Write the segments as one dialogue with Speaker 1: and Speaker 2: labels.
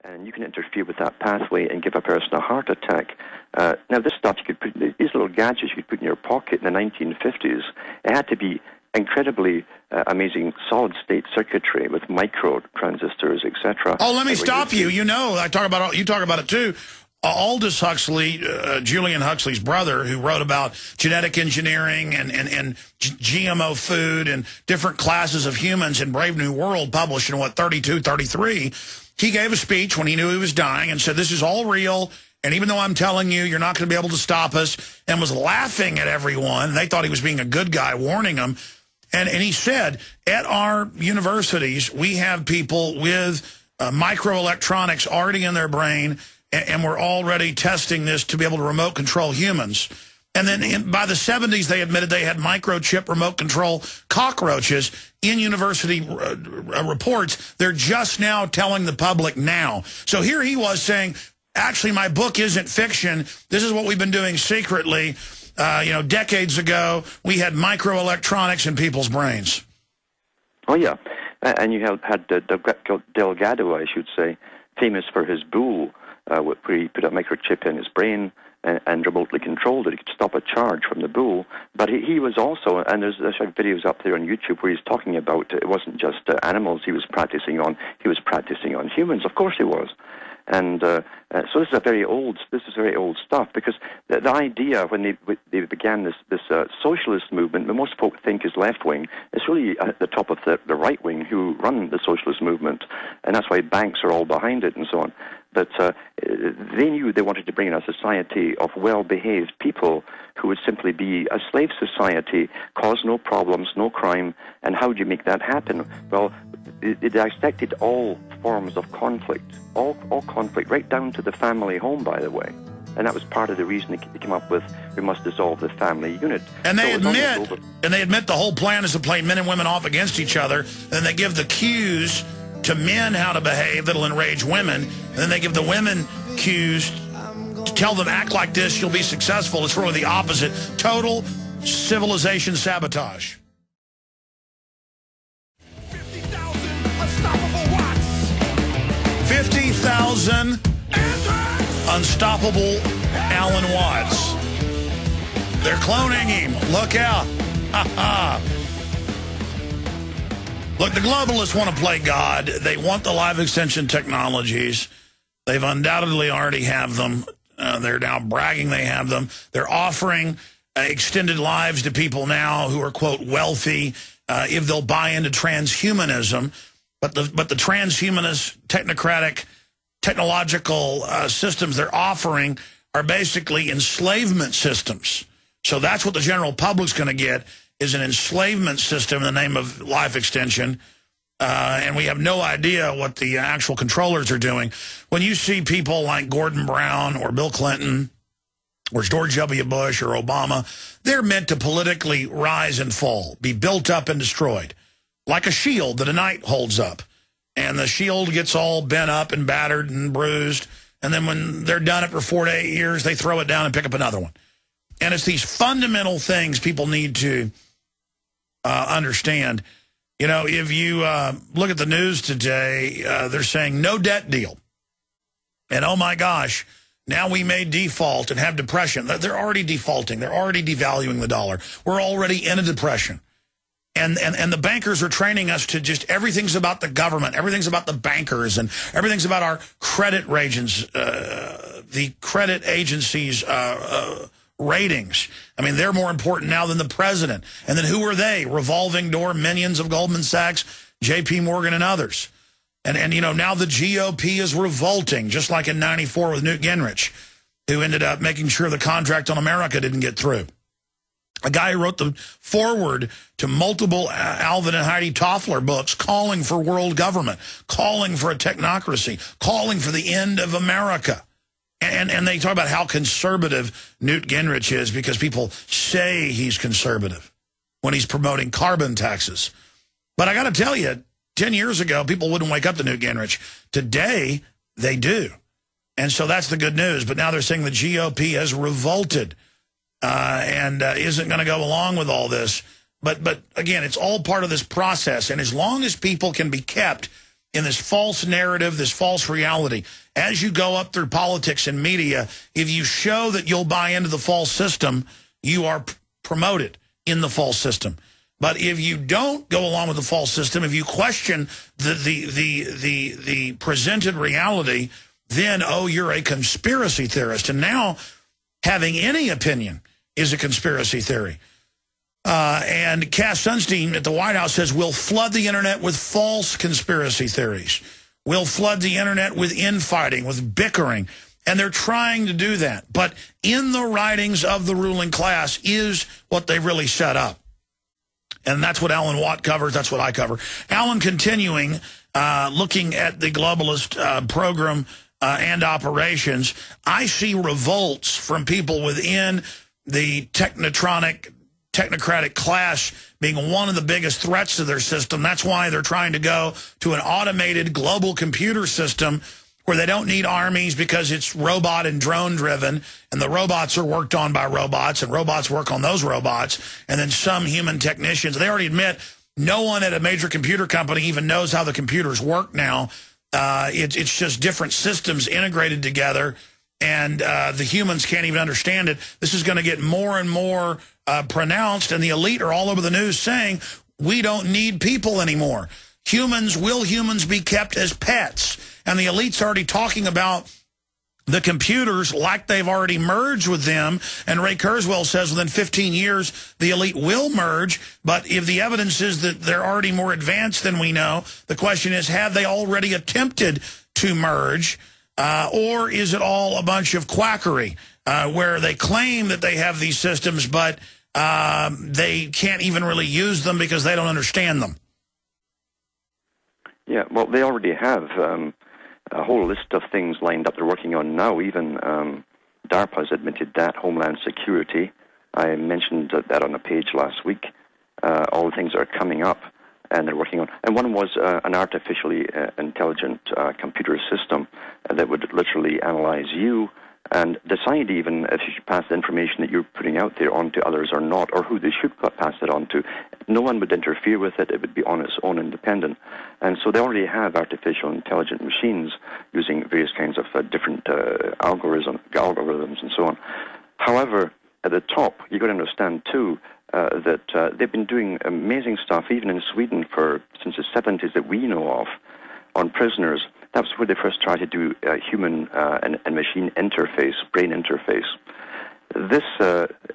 Speaker 1: and you can interfere with that pathway and give a person a heart attack. Now, this stuff you could put, these little gadgets you could put in your pocket in the 1950s, it had to be incredibly amazing solid-state circuitry with micro transistors, etc.
Speaker 2: Oh, let me stop you. You know, you talk about it too. Aldous Huxley, Julian Huxley's brother, who wrote about genetic engineering and GMO food and different classes of humans in Brave New World, published in, 32, 33, he gave a speech when he knew he was dying and said, this is all real, and even though I'm telling you, you're not going to be able to stop us, and was laughing at everyone. They thought he was being a good guy, warning them. And he said, at our universities, we have people with microelectronics already in their brain, and we're already testing this to be able to remote control humans. And then by the 70s, they admitted they had microchip remote control cockroaches in university reports. They're just now telling the public now. So here he was saying, actually, my book isn't fiction. This is what we've been doing secretly. Decades ago, we had microelectronics in people's brains. Oh, yeah. And you had Delgado, I should say, famous for his bull, where he put a microchip in his brain and remotely controlled it. He could stop a charge from the bull. But he was also, and there's videos up there on YouTube where he's talking about it wasn't just animals he was practicing on humans. Of course he was. And so this is very old stuff, because the idea when they began this socialist movement, that most folk think is left wing, it's really at the top of the right wing who run the socialist movement, and that's why banks are all behind it and so on. But they knew they wanted to bring in a society of well-behaved people who would simply be a slave society, cause no problems, no crime. And how do you make that happen? Well, they dissected all forms of conflict, all conflict, right down to the family home, by the way. And that was part of the reason they came up with, we must dissolve the family unit. And they admit the whole plan is to play men and women off against each other, and then they give the cues to men how to behave that'll enrage women, and then they give the women cues to tell them, act like this, you'll be successful. It's really the opposite. Total civilization sabotage. 50,000 unstoppable Alan Watts. They're cloning him. Look out. Ha ha. Look, the globalists want to play God. They want the life extension technologies. They've undoubtedly already have them. They're now bragging they have them. They're offering extended lives to people now who are, quote, wealthy, if they'll buy into transhumanism. But the transhumanist, technocratic, technological systems they're offering are basically enslavement systems. So that's what the general public's going to get, is an enslavement system in the name of life extension. And we have no idea what the actual controllers are doing. When you see people like Gordon Brown or Bill Clinton or George W. Bush or Obama, they're meant to politically rise and fall, be built up and destroyed, like a shield that a knight holds up. And the shield gets all bent up and battered and bruised. And then when they're done it for 4 to 8 years, they throw it down and pick up another one. And it's these fundamental things people need to understand. You know, if you look at the news today, they're saying no debt deal. And oh my gosh, now we may default and have depression. They're already defaulting. They're already devaluing the dollar. We're already in a depression. And the bankers are training us to just, everything's about the government, everything's about the bankers, and everything's about our credit agents, the credit agencies' ratings. I mean, they're more important now than the president. And then who are they? Revolving door minions of Goldman Sachs, J.P. Morgan, and others. And you know, now the GOP is revolting, just like in '94 with Newt Gingrich, who ended up making sure the contract on America didn't get through. A guy who wrote the foreword to multiple Alvin and Heidi Toffler books calling for world government, calling for a technocracy, calling for the end of America. And they talk about how conservative Newt Gingrich is because people say he's conservative when he's promoting carbon taxes. But I got to tell you, 10 years ago, people wouldn't wake up to Newt Gingrich. Today, they do. And so that's the good news. But now they're saying the GOP has revolted. And isn't going to go along with all this. But again, it's all part of this process. And as long as people can be kept in this false narrative, this false reality. As you go up through politics and media, if you show that you'll buy into the false system, you are promoted in the false system. But if you don't go along with the false system, if you question the presented reality, then, oh, you're a conspiracy theorist. And now having any opinion is a conspiracy theory. And Cass Sunstein at the White House says, we'll flood the internet with false conspiracy theories. We'll flood the internet with infighting, with bickering. And they're trying to do that. But in the writings of the ruling class is what they really set up. And that's what Alan Watt covers. That's what I cover. Alan, continuing, looking at the globalist program and operations, I see revolts from people within the technocratic class being one of the biggest threats to their system. That's why they're trying to go to an automated global computer system where they don't need armies because it's robot and drone driven, and the robots are worked on by robots, and robots work on those robots, and then some human technicians. They already admit no one at a major computer company even knows how the computers work now. It's just different systems integrated together, and the humans can't even understand it. This is going to get more and more pronounced, and the elite are all over the news saying, we don't need people anymore. Will humans be kept as pets? And the elite's already talking about the computers like they've already merged with them. And Ray Kurzweil says within 15 years, the elite will merge. But if the evidence is that they're already more advanced than we know, the question is, have they already attempted to merge? Or is it all a bunch of quackery where they claim that they have these systems, but they can't even really use them because they don't understand them?
Speaker 1: Yeah, well, they already have a whole list of things lined up they're working on now. Even DARPA has admitted that, Homeland Security. I mentioned that on a page last week. All the things that are coming up and they're working on. And one was an artificially intelligent computer system that would literally analyze you and decide even if you should pass the information that you're putting out there on to others or not, or who they should pass it on to. No one would interfere with it. It would be on its own independent. And so they already have artificial intelligent machines using various kinds of different algorithms and so on. However, at the top, you've got to understand, too, that they've been doing amazing stuff, even in Sweden, since the 70s that we know of, on prisoners. That's where they first tried to do human and machine interface, brain interface. This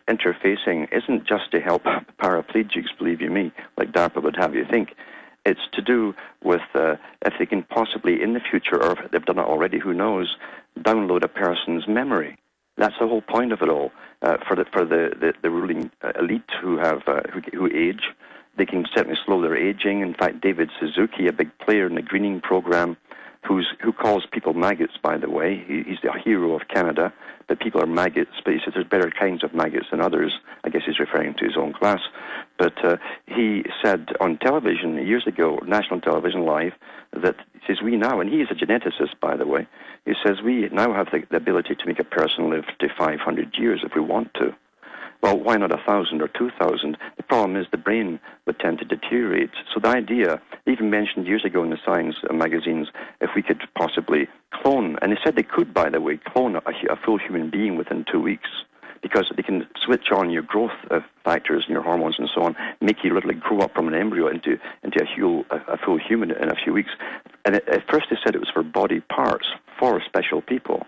Speaker 1: interfacing isn't just to help paraplegics, believe you me, like DARPA would have you think. It's to do with if they can possibly, in the future, or if they've done it already, who knows, download a person's memory. That's the whole point of it all. For the ruling elite who age, they can certainly slow their aging. In fact, David Suzuki, a big player in the greening program, who calls people maggots, by the way. He's the hero of Canada, but people are maggots, but he says there's better kinds of maggots than others. I guess he's referring to his own class. But he said on television years ago, national television live, that he says we now, and he is a geneticist, by the way, he says we now have the ability to make a person live to 500 years if we want to. Well, why not 1,000 or 2,000? The problem is the brain would tend to deteriorate. So the idea, even mentioned years ago in the science magazines, if we could possibly clone, and they said they could, by the way, clone a full human being within 2 weeks, because they can switch on your growth factors and your hormones and so on, make you literally grow up from an embryo into a full human in a few weeks. And at first they said it was for body parts, for special people.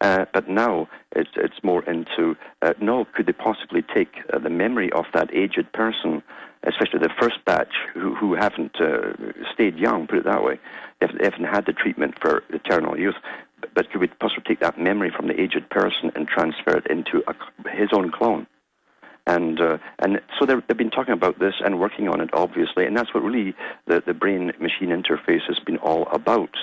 Speaker 1: But now it's more into, could they possibly take the memory of that aged person, especially the first batch who haven't stayed young, put it that way, they haven't had the treatment for eternal youth, but could we possibly take that memory from the aged person and transfer it into his own clone? And so they've been talking about this and working on it, obviously, and that's what really the brain-machine interface has been all about.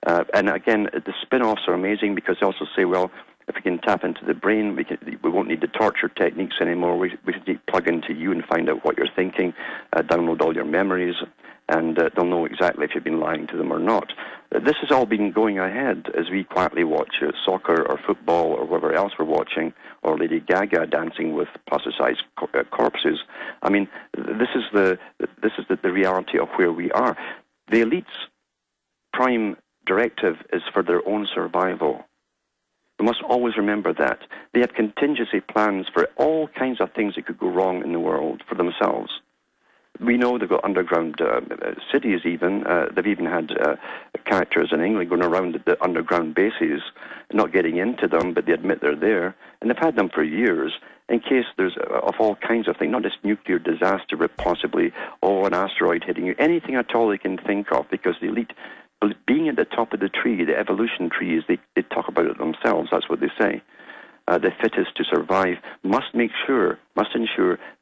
Speaker 1: And again, the spin-offs are amazing because they also say, well, if we can tap into the brain, we won't need the torture techniques anymore. We can plug into you and find out what you're thinking, download all your memories, and they'll know exactly if you've been lying to them or not. This has all been going ahead as we quietly watch soccer or football or whatever else we're watching, or Lady Gaga dancing with plasticized corpses. I mean, this is the reality of where we are. The elites prime directive is for their own survival. We must always remember that. They had contingency plans for all kinds of things that could go wrong in the world for themselves. We know they've got underground cities even. They've even had characters in England going around the underground bases, not getting into them, but they admit they're there. And they've had them for years in case there's of all kinds of things, not just nuclear disaster, but possibly, an asteroid hitting you. Anything at all they can think of, because the elite, being at the top of the tree, the evolution tree, they talk about it themselves. That's what they say. The fittest to survive must ensure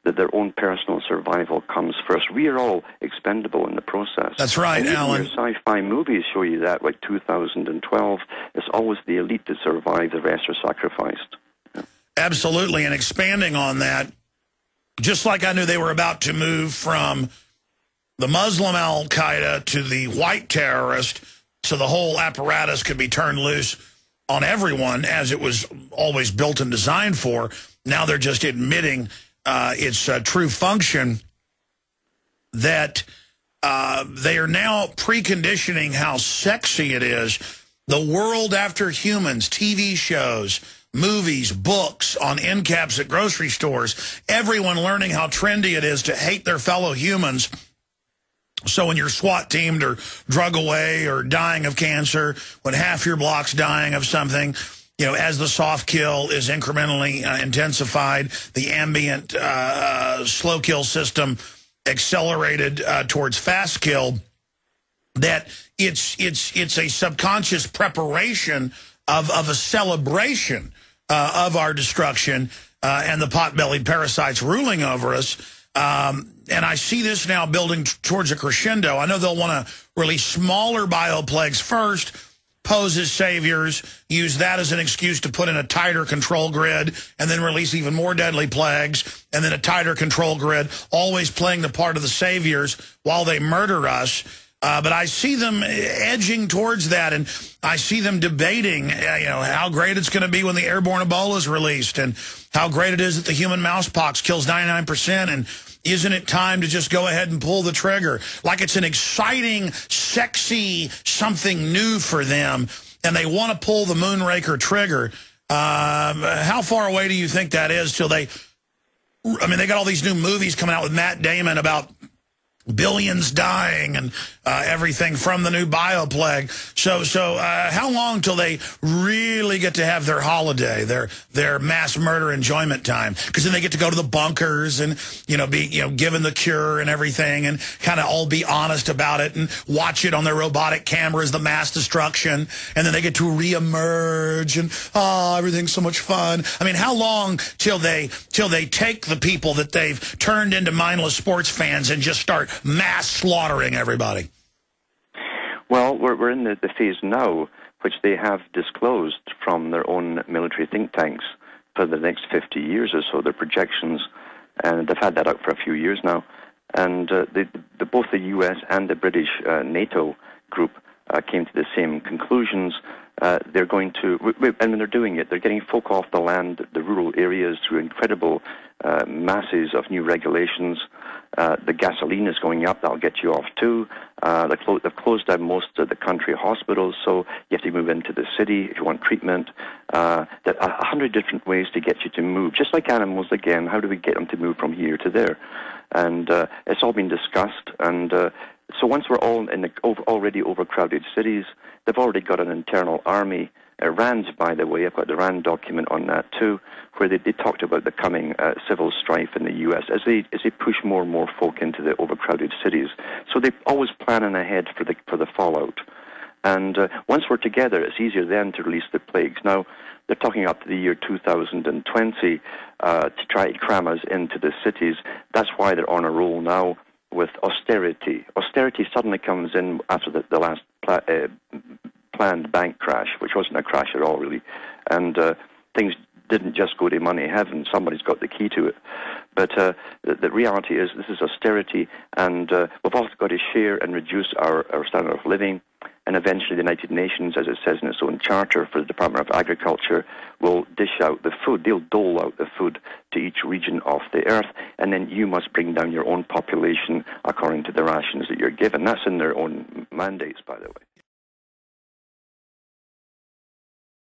Speaker 1: that their own personal survival comes first. We are all expendable in the process.
Speaker 2: That's right,
Speaker 1: and
Speaker 2: Alan.
Speaker 1: Your sci-fi movies show you that, like 2012. It's always the elite that survive, the rest are sacrificed.
Speaker 2: Absolutely, and expanding on that, just like I knew they were about to move from the Muslim al-Qaeda to the white terrorist, so the whole apparatus could be turned loose on everyone, as it was always built and designed for. Now they're just admitting its true function, that they are now preconditioning how sexy it is. The world after humans, TV shows, movies, books, on end caps at grocery stores, everyone learning how trendy it is to hate their fellow humans. So when you're SWAT teamed or drug away or dying of cancer, when half your block's dying of something, as the soft kill is incrementally intensified, the ambient slow kill system accelerated towards fast kill, that it's a subconscious preparation of a celebration of our destruction and the pot-bellied parasites ruling over us. And I see this now building towards a crescendo. I know they'll want to release smaller bioplagues first, pose as saviors, use that as an excuse to put in a tighter control grid, and then release even more deadly plagues, and then a tighter control grid, always playing the part of the saviors while they murder us. But I see them edging towards that, and I see them debating, how great it's going to be when the airborne Ebola is released, and how great it is that the human mousepox kills 99%, and isn't it time to just go ahead and pull the trigger? Like it's an exciting, sexy something new for them, and they want to pull the Moonraker trigger. How far away do you think that is till they got all these new movies coming out with Matt Damon about billions dying and everything from the new bioplague. So how long till they really get to have their holiday, their mass murder enjoyment time? Because then they get to go to the bunkers and be given the cure and everything, and kind of all be honest about it and watch it on their robotic cameras, the mass destruction, and then they get to reemerge and everything's so much fun. I mean, how long till they take the people that they've turned into mindless sports fans and just start mass slaughtering everybody?
Speaker 1: Well, we're in the phase now, which they have disclosed from their own military think tanks for the next 50 years or so, their projections, and they've had that out for a few years now. And both the US and the British NATO group came to the same conclusions. They're going to, and when they're doing it, they're getting folk off the land, the rural areas, through incredible masses of new regulations. The gasoline is going up, that'll get you off too. They've closed down most of the country hospitals, so you have to move into the city if you want treatment. There are 100 different ways to get you to move. Just like animals, again, how do we get them to move from here to there? And it's all been discussed. And so once we're all in the already overcrowded cities, they've already got an internal army. Rand's, by the way, I've got the Rand document on that too, where they talked about the coming civil strife in the U.S. as they push more and more folk into the overcrowded cities. So they're always planning ahead for the fallout. And once we're together, it's easier then to release the plagues. Now, they're talking up to the year 2020 to try to cram us into the cities. That's why they're on a roll now with austerity. Austerity suddenly comes in after the last planned bank crash, which wasn't a crash at all, really. And things didn't just go to money heaven. Somebody's got the key to it. But the reality is this is austerity, and we've also got to share and reduce our standard of living. And eventually the United Nations, as it says in its own charter for the Department of Agriculture, will dish out the food. They'll dole out the food to each region of the earth, and then you must bring down your own population according to the rations that you're given. That's in their own mandates, by the way.